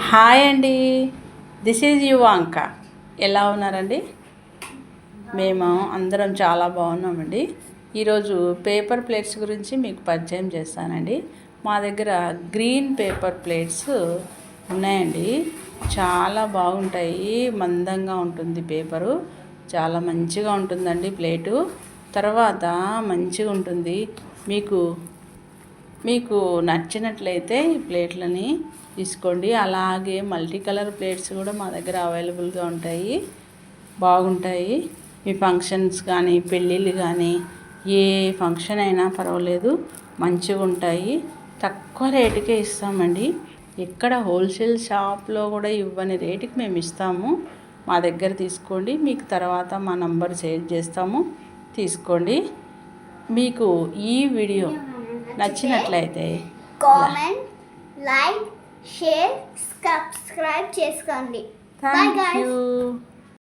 Hi అండి, this is యువాంక. ఎలా ఉన్నారండి? మేము అందరం చాలా బాగున్నామండి. ఈరోజు పేపర్ ప్లేట్స్ గురించి మీకు పరిచయం చేస్తానండి. మా దగ్గర గ్రీన్ పేపర్ ప్లేట్స్ ఉన్నాయండి. చాలా బాగుంటాయి, మందంగా ఉంటుంది పేపరు, చాలా మంచిగా ఉంటుందండి ప్లేటు. తర్వాత మంచిగా ఉంటుంది. మీకు నచ్చినట్లయితే ఈ ప్లేట్లని తీసుకోండి. అలాగే మల్టీ కలర్ ప్లేట్స్ కూడా మా దగ్గర అవైలబుల్గా ఉంటాయి, బాగుంటాయి. మీ ఫంక్షన్స్ కానీ పెళ్ళిళ్ళు కానీ ఏ ఫంక్షన్ అయినా పర్వాలేదు, మంచిగా ఉంటాయి. తక్కువ రేటుకే ఇస్తామండి. ఎక్కడ హోల్సేల్ షాప్లో కూడా ఇవ్వని రేటుకి మేము ఇస్తాము. మా దగ్గర తీసుకోండి. మీకు తర్వాత మా నంబర్ షేర్ చేస్తాము, తీసుకోండి. మీకు ఈ వీడియో నచ్చినట్లయితే కామెంట్, లైక్, షేర్, సబ్స్క్రైబ్ చేసుకోండి. Thank you.